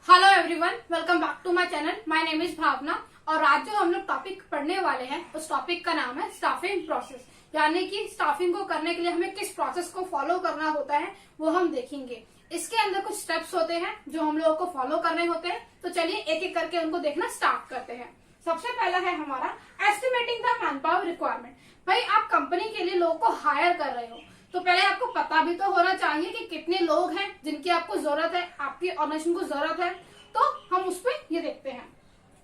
Hello everyone, welcome back to my channel. My name is Bhavna और आज जो हम लोग टॉपिक पढ़ने वाले हैं उस टॉपिक का नाम है स्टाफिंग प्रोसेस। यानी कि स्टाफिंग को करने के लिए हमें किस प्रोसेस को फॉलो करना होता है वो हम देखेंगे। इसके अंदर कुछ स्टेप्स होते हैं जो हम लोगों को फॉलो करने होते हैं। तो चलिए एक एक करके उनको देखना स्टार्ट करते हैं। सबसे पहला है हमारा estimating the man power requirement. भाई आप कंपनी के लिए लोगों को हायर कर रहे हो तो पहले आपको पता भी तो होना चाहिए कि कितने लोग हैं जिनकी आपको जरूरत है, आपकी ऑर्गेनाइजेशन को जरूरत है। तो हम उस पर ये देखते हैं।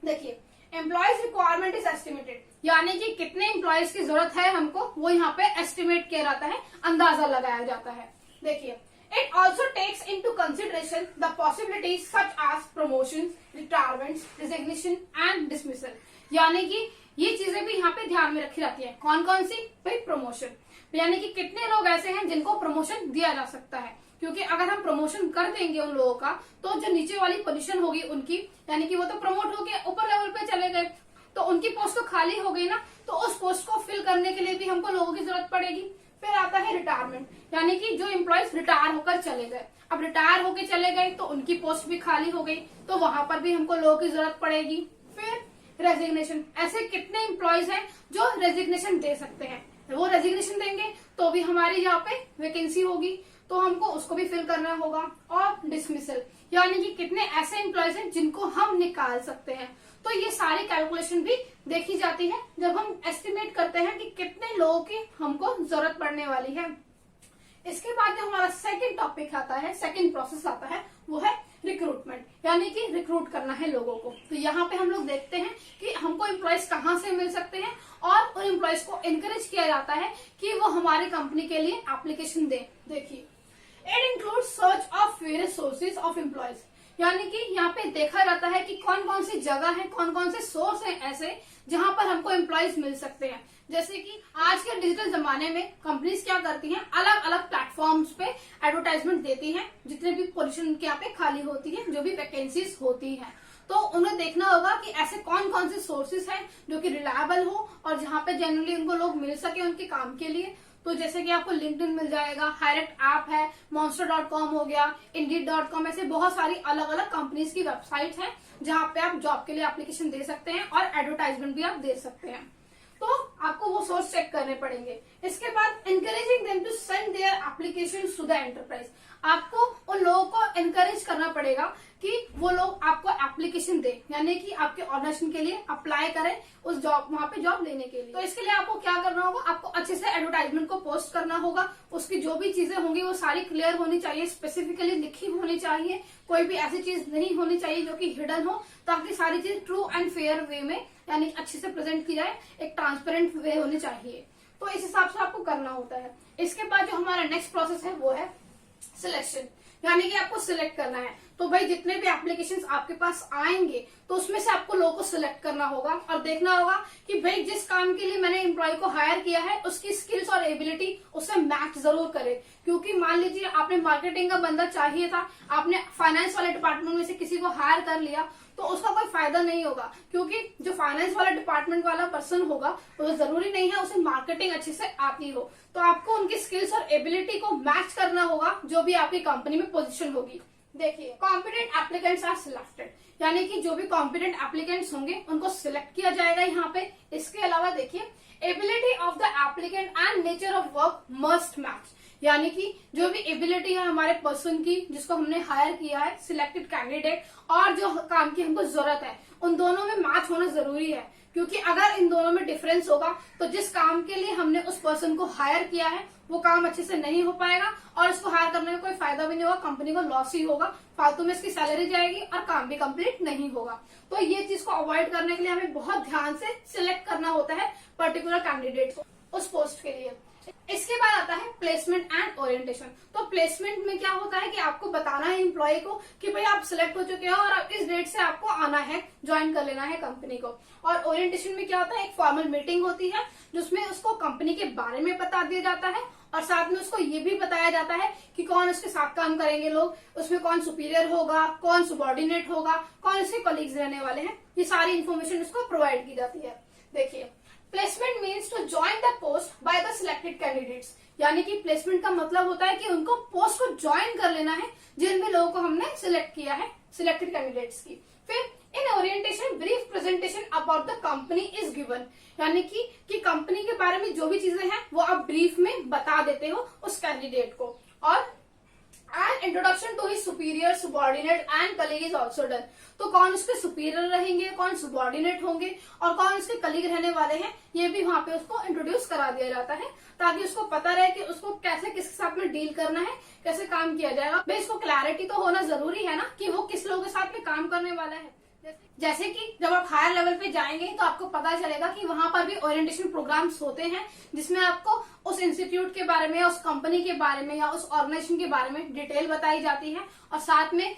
देखिए, एम्प्लॉयज रिक्वायरमेंट इज एस्टिमेटेड, यानी कि कितने एम्प्लॉयज की जरूरत है हमको वो यहाँ पे एस्टिमेट किया जाता है, अंदाजा लगाया जाता है। देखिए, it also takes into consideration the possibilities such as promotion, retirement, resignation and dismissal. यानी कि ये चीजें भी यहाँ पे ध्यान में रखी जाती है। कौन कौन सी? भाई प्रमोशन, यानी कि कितने लोग ऐसे हैं जिनको प्रमोशन दिया जा सकता है। क्योंकि अगर हम प्रमोशन कर देंगे उन लोगों का तो जो नीचे वाली पोजीशन होगी उनकी, यानी कि वो तो प्रमोट होके ऊपर लेवल पे चले गए तो उनकी पोस्ट तो खाली हो गई ना, तो उस पोस्ट को फिल करने के लिए भी हमको लोगों की जरूरत पड़ेगी। फिर आता है रिटायरमेंट, यानी कि जो एम्प्लॉयज रिटायर होकर चले गए, अब रिटायर होकर चले गए तो उनकी पोस्ट भी खाली हो गई, तो वहां पर भी हमको लोगों की जरूरत पड़ेगी। फिर रेजिग्नेशन, ऐसे कितने एम्प्लॉयज हैं जो रेजिग्नेशन दे सकते हैं, वो रेजिग्नेशन देंगे तो भी हमारी यहाँ पे वैकेंसी होगी तो हमको उसको भी फिल करना होगा। और डिसमिसल, यानी कि कितने ऐसे एम्प्लॉयज हैं जिनको हम निकाल सकते हैं। तो ये सारी कैलकुलेशन भी देखी जाती है जब हम एस्टिमेट करते हैं कि कितने लोगों की हमको जरूरत पड़ने वाली है। इसके बाद जो हमारा सेकंड टॉपिक आता है, सेकंड प्रोसेस आता है, वो है रिक्रूटमेंट, यानी कि रिक्रूट करना है लोगों को। तो यहाँ पे हम लोग देखते हैं कि हमको एम्प्लॉयज कहाँ से मिल सकते हैं और उन एम्प्लॉयज को एनकरेज किया जाता है कि वो हमारे कंपनी के लिए एप्लीकेशन दे। देखिए, it includes search of various sources of employees, यानी कि यहाँ पे देखा जाता है कि कौन कौन सी जगह है, कौन कौन से सोर्स हैं ऐसे जहां पर हमको एम्प्लॉयज मिल सकते हैं। जैसे कि आज के डिजिटल जमाने में कंपनीज क्या करती हैं, अलग अलग प्लेटफॉर्म्स पे एडवर्टाइजमेंट देती हैं, जितने भी पोजीशन उनके यहाँ पे खाली होती है, जो भी वैकेंसीज होती हैं। तो उन्हें देखना होगा कि ऐसे कौन कौन से सोर्सेज हैं जो कि रिलायबल हो और जहां पे जनरली उनको लोग मिल सके उनके काम के लिए। तो जैसे कि आपको लिंक्डइन मिल जाएगा, हायरेक्ट ऐप है, monster.com हो गया, indeed.com, ऐसे बहुत सारी अलग अलग कंपनीज की वेबसाइट है जहां पे आप जॉब के लिए एप्लीकेशन दे सकते हैं और एडवर्टाइजमेंट भी आप दे सकते हैं। तो आपको वो सोर्स चेक करने पड़ेंगे। इसके बाद encouraging them to send their application to the enterprise, आपको उन लोगों को एनकरेज करना पड़ेगा कि वो लोग आपको एप्लीकेशन दे, यानी कि आपके ऑर्गेनाइजेशन के लिए अप्लाई करें उस जॉब, वहां पे जॉब लेने के लिए। तो इसके लिए आपको क्या करना होगा, आपको अच्छे से एडवर्टाइजमेंट को पोस्ट करना होगा। उसकी जो भी चीजें होंगी वो सारी क्लियर होनी चाहिए, स्पेसिफिकली लिखी होनी चाहिए, कोई भी ऐसी चीज नहीं होनी चाहिए जो कि हिडन हो, ताकि सारी चीज ट्रू एंड फेयर वे में, यानी अच्छे से प्रेजेंट की जाए, एक ट्रांसपेरेंट वे होनी चाहिए। तो इस हिसाब से आपको करना होता है। इसके बाद जो हमारा नेक्स्ट प्रोसेस है वो है सिलेक्शन, यानी कि आपको सिलेक्ट करना है। तो भाई जितने भी एप्लीकेशंस आपके पास आएंगे तो उसमें से आपको लोगों को सिलेक्ट करना होगा और देखना होगा कि भाई जिस काम के लिए मैंने एम्प्लॉय को हायर किया है उसकी स्किल्स और एबिलिटी उससे मैच जरूर करे। क्योंकि मान लीजिए आपने मार्केटिंग का बंदा चाहिए था, आपने फाइनेंस वाले डिपार्टमेंट में से किसी को हायर कर लिया तो उसका कोई फायदा नहीं होगा, क्योंकि जो फाइनेंस वाला डिपार्टमेंट वाला पर्सन होगा वो जरूरी नहीं है उसे मार्केटिंग अच्छे से आती हो। तो आपको उनकी स्किल्स और एबिलिटी को मैच करना होगा जो भी आपकी कंपनी में पोजीशन होगी। देखिए, कॉम्पिटेंट एप्लीकेंट्स आर सिलेक्टेड, यानी कि जो भी कॉम्पिटेंट एप्लीकेंट्स होंगे उनको सिलेक्ट किया जाएगा यहाँ पे। इसके अलावा देखिए, ability of the applicant and nature of work must match, यानी कि जो भी एबिलिटी है हमारे पर्सन की जिसको हमने हायर किया है, सिलेक्टेड कैंडिडेट, और जो काम की हमको जरूरत है, उन दोनों में मैच होना जरूरी है। क्योंकि अगर इन दोनों में डिफरेंस होगा तो जिस काम के लिए हमने उस पर्सन को हायर किया है वो काम अच्छे से नहीं हो पाएगा और इसको हायर करने में कोई फायदा भी नहीं होगा, कंपनी को लॉस ही होगा, फालतू में इसकी सैलरी जाएगी और काम भी कंप्लीट नहीं होगा। तो ये चीज को अवॉइड करने के लिए हमें बहुत ध्यान से सिलेक्ट करना होता है पर्टिकुलर कैंडिडेट को उस पोस्ट के लिए। इसके बाद आता है प्लेसमेंट एंड ओरिएंटेशन। तो प्लेसमेंट में क्या होता है कि आपको बताना है एम्प्लॉय को कि भाई आप सिलेक्ट हो चुके हो और अब इस डेट से आपको आना है, ज्वाइन कर लेना है कंपनी को। और ओरिएंटेशन में क्या होता है, एक फॉर्मल मीटिंग होती है जिसमें उसको कंपनी के बारे में बता दिया जाता है और साथ में उसको ये भी बताया जाता है कि कौन उसके साथ काम करेंगे लोग, उसमें कौन सुपीरियर होगा, कौन सबॉर्डिनेट होगा, कौन उसके कलीग्स रहने वाले हैं, ये सारी इन्फॉर्मेशन उसको प्रोवाइड की जाती है। देखिए, placement means to join the post by the selected candidates, यानी कि प्लेसमेंट का मतलब होता है कि उनको पोस्ट को ज्वाइन कर लेना है जिन भी लोगों को हमने सिलेक्ट किया है, सिलेक्टेड कैंडिडेट्स की। फिर in orientation brief presentation about the company is given, यानी कि कंपनी के बारे में जो भी चीजें हैं वो आप ब्रीफ में बता देते हो उस कैंडिडेट को। और and introduction to his superior, subordinate and colleague is also done, तो कौन उसके सुपीरियर रहेंगे, कौन सुबॉर्डिनेट होंगे और कौन उसके कलीग रहने वाले हैं, ये भी वहां पे उसको इंट्रोड्यूस करा दिया जाता है ताकि उसको पता रहे कि उसको कैसे किसके साथ में डील करना है, कैसे काम किया जाएगा। भाई इसको क्लैरिटी तो होना जरूरी है ना कि वो किस लोगों के साथ में काम करने वाला है। जैसे कि जब आप हायर लेवल पे जाएंगे तो आपको पता चलेगा कि वहां पर भी ओरिएंटेशन प्रोग्राम्स होते हैं जिसमें आपको उस इंस्टीट्यूट के बारे में या उस कंपनी के बारे में या उस ऑर्गेनाइजेशन के बारे में डिटेल बताई जाती है। और साथ में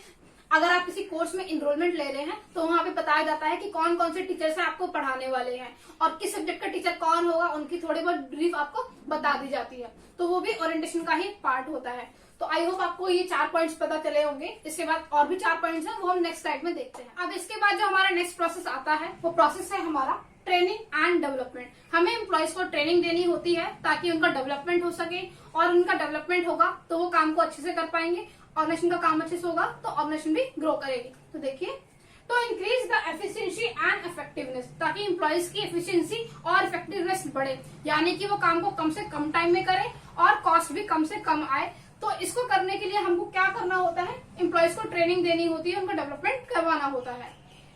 अगर आप किसी कोर्स में इनरोलमेंट ले रहे हैं तो वहां पे बताया जाता है कि कौन कौन से टीचर्स हैं आपको पढ़ाने वाले हैं और किस सब्जेक्ट का टीचर कौन होगा, उनकी थोड़ी बहुत ब्रीफ आपको बता दी जाती है। तो वो भी ओरिएंटेशन का ही पार्ट होता है। तो आई होप आपको ये 4 पॉइंट्स पता चले होंगे। इसके बाद और भी 4 पॉइंट्स हैं वो हम नेक्स्ट स्लाइड में देखते हैं। अब इसके बाद जो हमारा नेक्स्ट प्रोसेस आता है वो प्रोसेस है हमारा ट्रेनिंग एंड डेवलपमेंट। हमें एम्प्लॉयज को ट्रेनिंग देनी होती है ताकि उनका डेवलपमेंट हो सके, और उनका डेवलपमेंट होगा तो वो काम को अच्छे से कर पाएंगे, ऑर्गेनाइजेशन का काम अच्छे से होगा तो ऑर्गेनाइजेशन भी ग्रो करेगी। तो देखिए, तो increase the efficiency and effectiveness, ताकि एम्प्लॉयज की एफिशिएंसी और इफेक्टिवनेस बढ़े, यानी कि वो काम को कम से कम टाइम में करे और कॉस्ट भी कम से कम आए। तो इसको करने के लिए हमको क्या करना होता है, एम्प्लॉयज को ट्रेनिंग देनी होती है, उनका डेवलपमेंट करवाना होता है।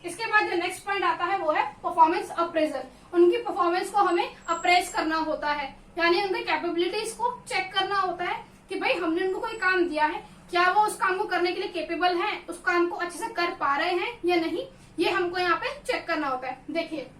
इसके बाद जो नेक्स्ट पॉइंट आता है वो है परफॉर्मेंस अप्रेजल। उनकी परफॉर्मेंस को हमें अप्रेज करना होता है, यानी उनकी कैपेबिलिटीज को चेक करना होता है कि भाई हमने उनको कोई काम दिया है, क्या वो उस काम को करने के लिए केपेबल हैं, उस काम को अच्छे से कर पा रहे हैं या नहीं, ये हमको यहाँ पे चेक करना होता है। देखिए,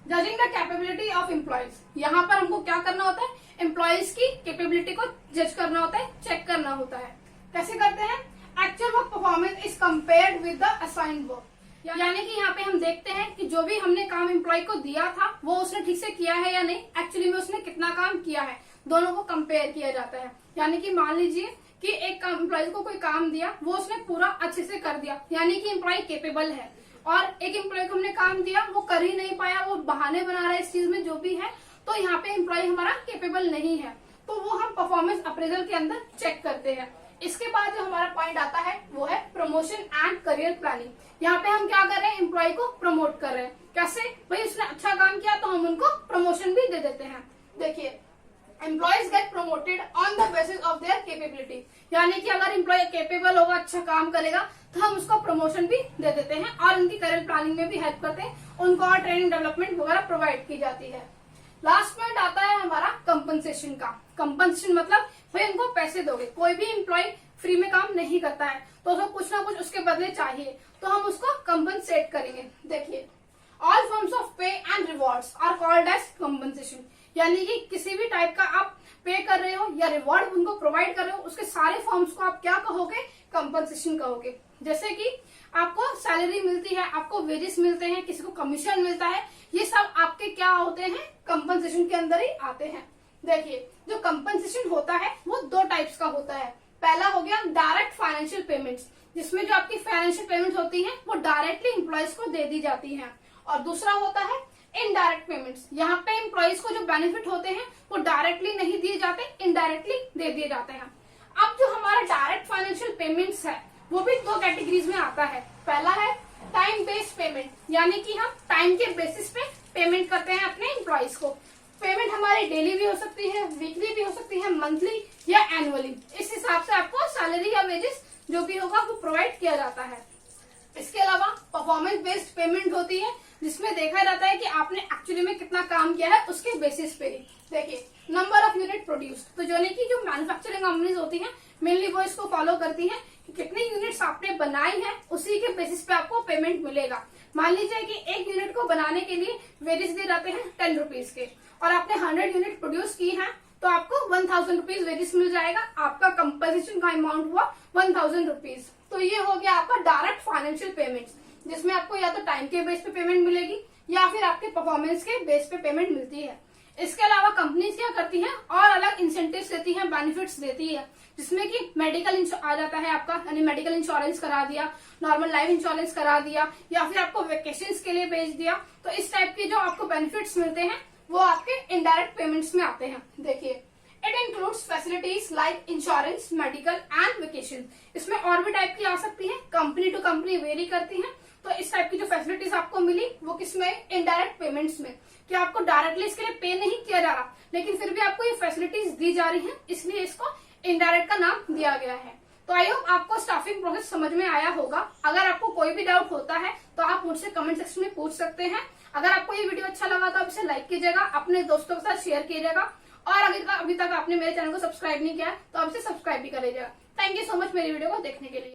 judging the capability of employees, यहाँ पर हमको क्या करना होता है, एम्प्लॉयज की कैपेबिलिटी को जज करना होता है, चेक करना होता है। कैसे करते हैं, actual work performance is compared with the assigned work, यानी कि यहाँ पे हम देखते हैं कि जो भी हमने काम एम्प्लॉय को दिया था वो उसने ठीक से किया है या नहीं, एक्चुअली में उसने कितना काम किया है, दोनों को कंपेयर किया जाता है। यानी कि मान लीजिए कि एक एम्प्लॉय को कोई काम दिया, वो उसने पूरा अच्छे से कर दिया, यानी कि एम्प्लॉय केपेबल है, और एक एम्प्लॉय को हमने काम दिया वो कर ही नहीं पाया, वो बहाने बना रहा है इस चीज में जो भी है, तो यहाँ पे एम्प्लॉय हमारा केपेबल नहीं है, तो वो हम परफॉर्मेंस अप्रेजल के अंदर चेक करते हैं। इसके बाद जो हमारा पॉइंट आता है वो है प्रमोशन एंड करियर प्लानिंग। यहाँ पे हम क्या कर रहे हैं, एम्प्लॉय को प्रमोट कर रहे हैं। कैसे, भाई उसने अच्छा काम किया तो हम उनको प्रमोशन भी दे देते हैं। देखिए, employees get promoted on the basis of their capability, यानी कि अगर एम्प्लॉय केपेबल होगा, अच्छा काम करेगा तो हम उसको प्रमोशन भी दे देते हैं और उनकी करियर प्लानिंग में भी हेल्प करते हैं, उनको और ट्रेनिंग डेवलपमेंट वगैरह प्रोवाइड की जाती है। लास्ट पॉइंट आता है हमारा कंपनसेशन का। कंपनसेशन मतलब भाई उनको पैसे दोगे, कोई भी एम्प्लॉय फ्री में काम नहीं करता है तो उसको कुछ ना कुछ उसके बदले चाहिए, तो हम उसको कंपनसेट करेंगे। देखिए, all forms of pay and rewards are called as compensation, यानी कि किसी भी टाइप का आप पे कर रहे हो या रिवॉर्ड उनको प्रोवाइड कर रहे हो, उसके सारे फॉर्म्स को आप क्या कहोगे, कंपनसेशन कहोगे। जैसे कि आपको सैलरी मिलती है, आपको वेजेस मिलते हैं, किसी को कमीशन मिलता है, ये सब आपके क्या होते हैं, कंपनसेशन के अंदर ही आते हैं। देखिए, जो कंपनसेशन होता है वो 2 टाइप्स का होता है। पहला हो गया डायरेक्ट फाइनेंशियल पेमेंट्स, जिसमें जो आपकी फाइनेंशियल पेमेंट्स होती हैं वो डायरेक्टली एम्प्लॉयज को दे दी जाती हैं, और दूसरा होता है इनडायरेक्ट पेमेंट्स। यहाँ पे एम्प्लॉयज को जो बेनिफिट होते हैं वो डायरेक्टली नहीं दिए जाते, इनडायरेक्टली दे दिए जाते हैं। अब जो हमारा डायरेक्ट फाइनेंशियल पेमेंट्स है वो भी 2 कैटेगरीज में आता है। पहला है टाइम बेस्ड पेमेंट, यानी कि हम टाइम के बेसिस पे पेमेंट करते हैं अपने एम्प्लॉयज को। पेमेंट हमारी डेली भी हो सकती है, वीकली भी हो सकती है, मंथली या एनुअली, इस हिसाब से आपको सैलरी या वेजेस जो भी होगा वो प्रोवाइड किया जाता है। इसके अलावा परफॉर्मेंस बेस्ड पेमेंट होती है, जिसमें देखा जाता है कि आपने एक्चुअली में कितना काम किया है उसके बेसिस पे ही। देखिए, नंबर ऑफ यूनिट प्रोड्यूस, तो जो मैन्युफैक्चरिंग कंपनीज होती हैं मेनली वो इसको फॉलो करती हैं कि कितनी यूनिट्स आपने बनाई है, उसी के बेसिस पे आपको पेमेंट मिलेगा। मान लीजिए कि एक यूनिट को बनाने के लिए वेजेस दिए जाते हैं 10 रुपीज के, और आपने 100 यूनिट प्रोड्यूस की है तो आपको 1000 रुपीज वेजेस मिल जाएगा। आपका कंपनसेशन का अमाउंट हुआ 1000 रुपीज। तो ये हो गया आपका डायरेक्ट फाइनेंशियल पेमेंट्स, जिसमें आपको या तो टाइम के बेस पे पेमेंट मिलेगी या फिर आपके परफॉर्मेंस के बेस पे पेमेंट मिलती है। इसके अलावा कंपनीज क्या करती हैं, और अलग इंसेंटिव्स देती हैं, बेनिफिट्स देती है, जिसमें कि मेडिकल आ जाता है आपका, यानी मेडिकल इंश्योरेंस करा दिया, नॉर्मल लाइफ इंश्योरेंस करा दिया, या फिर आपको वेकेशंस के लिए भेज दिया। तो इस टाइप के जो आपको बेनिफिट्स मिलते हैं वो आपके इनडायरेक्ट पेमेंट्स में आते हैं। देखिए, it includes facilities like insurance, medical and vacation. इसमें और भी टाइप की आ सकती है, कंपनी टू कंपनी वेरी करती है। तो इस टाइप की जो फैसिलिटीज आपको मिली वो किसमें, इनडायरेक्ट पेमेंट्स में, कि आपको डायरेक्टली इसके लिए पे नहीं किया जा रहा, लेकिन फिर भी आपको ये फैसिलिटीज दी जा रही है, इसलिए इसको इनडायरेक्ट का नाम दिया गया है। तो आई होप आपको स्टाफिंग प्रोसेस समझ में आया होगा। अगर आपको कोई भी डाउट होता है तो आप मुझसे कमेंट सेक्शन में पूछ सकते हैं। अगर आपको ये वीडियो अच्छा लगा तो आप इसे लाइक कीजिएगा, अपने दोस्तों के साथ शेयर कीजिएगा, और अभी तक आपने मेरे चैनल को सब्सक्राइब नहीं किया तो आप इसे सब्सक्राइब भी कर लीजिएगा। थैंक यू सो मच मेरी वीडियो को देखने के लिए।